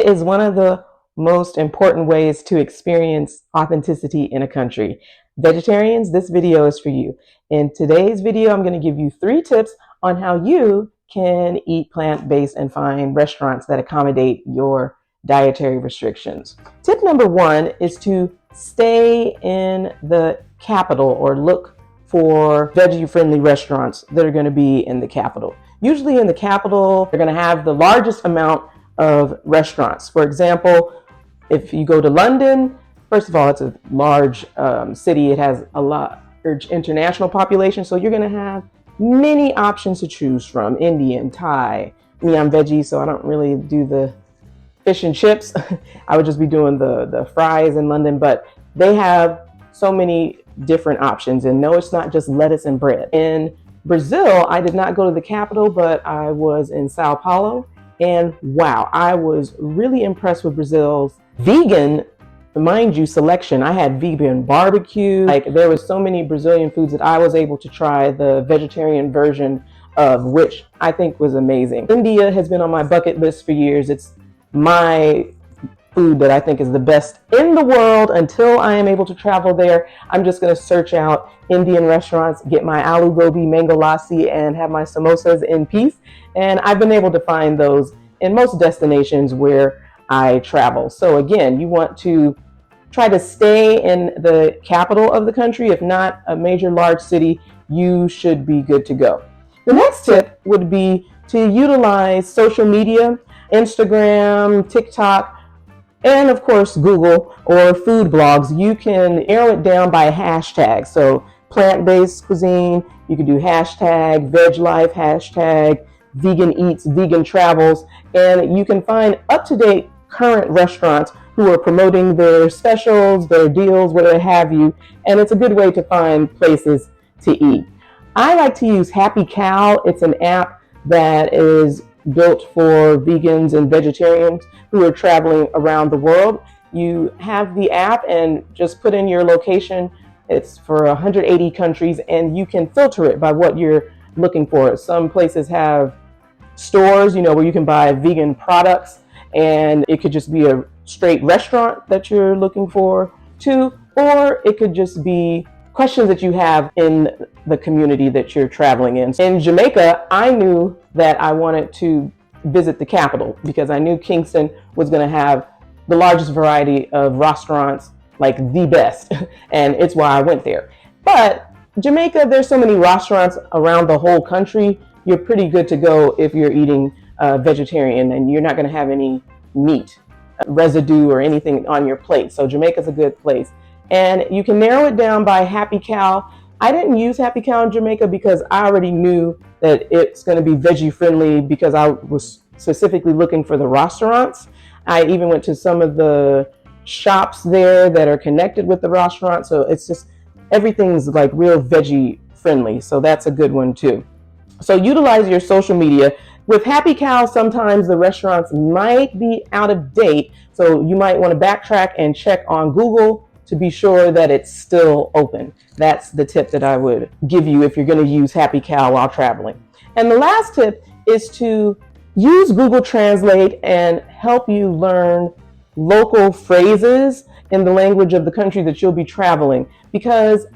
is one of the most important ways to experience authenticity in a country. Vegetarians, this video is for you. In today's video, I'm going to give you 3 tips on how you can eat plant-based and find restaurants that accommodate your dietary restrictions. Tip number 1 is to stay in the capital or look for veggie-friendly restaurants that are going to be in the capital. Usually in the capital, they're going to have the largest amount of restaurants. For example, if you go to London, first of all, it's a large city. It has a large international population, so you're going to have many options to choose from. Indian, Thai. Me, I'm veggie, so I don't really do the fish and chips. I would just be doing the fries in London, but they have so many different options. And no, it's not just lettuce and bread. In Brazil, I did not go to the capital, but I was in Sao Paulo. And wow, I was really impressed with Brazil's vegan, mind you, selection. I had vegan barbecue. Like, there was so many Brazilian foods that I was able to try the vegetarian version of, which I think was amazing. India has been on my bucket list for years. It's my food that I think is the best in the world. Until I am able to travel there, I'm just going to search out Indian restaurants, get my aloo gobi, mango lassi, and have my samosas in peace. And I've been able to find those in most destinations where I travel. So again, you want to try to stay in the capital of the country. If not a major large city, you should be good to go. The next tip would be to utilize social media, Instagram, TikTok, and of course Google or food blogs. You can narrow it down by hashtags. So plant-based cuisine, you can do hashtag veg life, hashtag vegan eats, vegan travels, and you can find up-to-date current restaurants who are promoting their specials, their deals, whatever have you, and it's a good way to find places to eat. I like to use Happy Cow. It's an app that is built for vegans and vegetarians who are traveling around the world. You have the app and just put in your location. It's for 180 countries, and you can filter it by what you're looking for. Some places have stores, where you can buy vegan products, and it could just be a straight restaurant that you're looking for too, or it could just be questions that you have in the community that you're traveling in. In Jamaica, I knew that I wanted to visit the capital because I knew Kingston was going to have the largest variety of restaurants, like the best, and it's why I went there. But Jamaica, there's so many restaurants around the whole country. You're pretty good to go if you're eating vegetarian, and you're not going to have any meat residue or anything on your plate. So Jamaica's a good place. And you can narrow it down by Happy Cow. I didn't use Happy Cow in Jamaica because I already knew that it's going to be veggie friendly because I was specifically looking for the restaurants. I even went to some of the shops there that are connected with the restaurant. So it's just, everything's like real veggie friendly. So that's a good one too. So utilize your social media. With Happy Cow, sometimes the restaurants might be out of date. So you might want to backtrack and check on Google to be sure that it's still open. That's the tip that I would give you if you're going to use Happy Cow while traveling. And the last tip is to use Google Translate and help you learn local phrases in the language of the country that you'll be traveling, because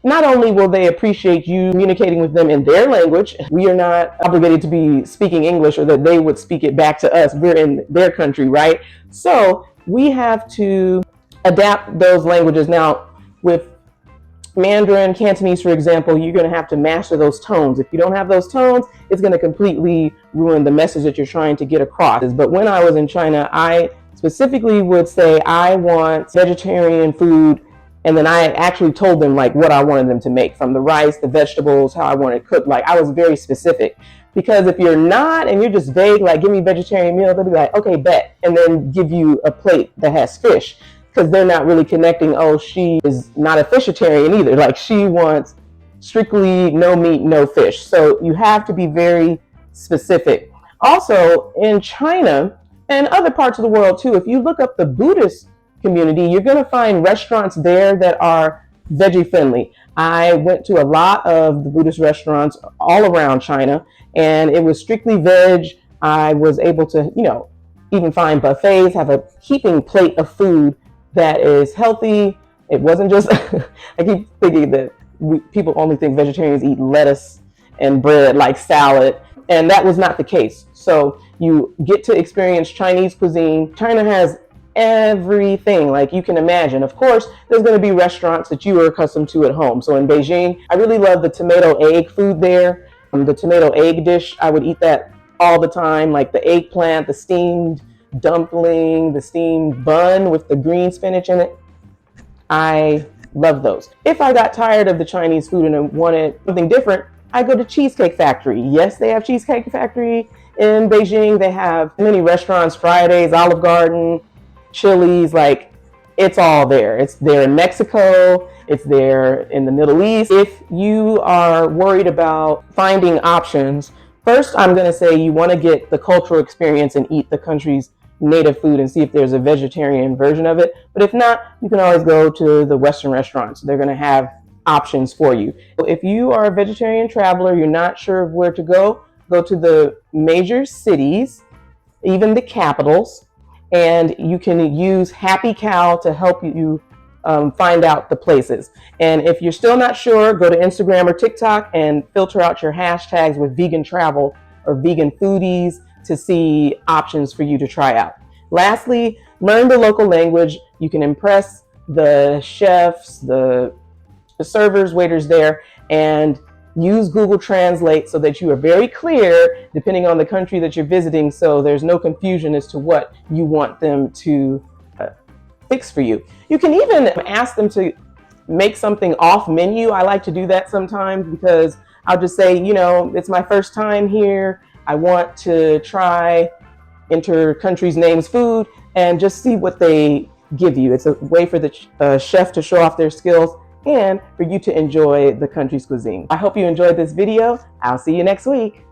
not only will they appreciate you communicating with them in their language, we are not obligated to be speaking English or that they would speak it back to us. We're in their country, right? So we have to adapt those languages. Now, with Mandarin, Cantonese, for example, you're going to have to master those tones. If you don't have those tones, it's going to completely ruin the message that you're trying to get across. But when I was in China, I specifically would say, I want vegetarian food. And then I actually told them like what I wanted them to make, from the rice, the vegetables, how I want it cooked. Like, I was very specific, because if you're not and you're just vague, like give me vegetarian meal, they'll be like, okay, bet. And then give you a plate that has fish, because they're not really connecting, oh, she is not a fishitarian either. Like, she wants strictly no meat, no fish. So you have to be very specific. Also, in China and other parts of the world too, if you look up the Buddhist community, you're going to find restaurants there that are veggie friendly. I went to a lot of the Buddhist restaurants all around China, and it was strictly veg. I was able to, even find buffets have a heaping plate of food that is healthy. It wasn't just, I keep thinking that people only think vegetarians eat lettuce and bread like salad, and that was not the case. So you get to experience Chinese cuisine. China has everything like you can imagine. Of course, there's going to be restaurants that you are accustomed to at home. So in Beijing, I really love the tomato egg food there. The tomato egg dish, I would eat that all the time, like the eggplant, the steamed dumpling, the steamed bun with the green spinach in it. I love those. If I got tired of the Chinese food and I wanted something different, I go to Cheesecake Factory. Yes, they have Cheesecake Factory in Beijing. They have many restaurants, Fridays, Olive Garden, Chili's, like it's all there. It's there in Mexico. It's there in the Middle East. If you are worried about finding options, first I'm going to say you want to get the cultural experience and eat the country's native food and see if there's a vegetarian version of it. But if not, you can always go to the Western restaurants. They're going to have options for you. If you are a vegetarian traveler, you're not sure of where to go to the major cities, even the capitals, and you can use Happy Cow to help you find out the places. And if you're still not sure, go to Instagram or TikTok and filter out your hashtags with vegan travel or vegan foodies to see options for you to try out. Lastly, learn the local language. You can impress the chefs, the servers, waiters there, and use Google Translate so that you are very clear depending on the country that you're visiting, so there's no confusion as to what you want them to fix for you. You can even ask them to make something off menu. I like to do that sometimes because I'll just say, you know, it's my first time here. I want to try enter country's names food and just see what they give you. It's a way for the chef to show off their skills and for you to enjoy the country's cuisine. I hope you enjoyed this video. I'll see you next week.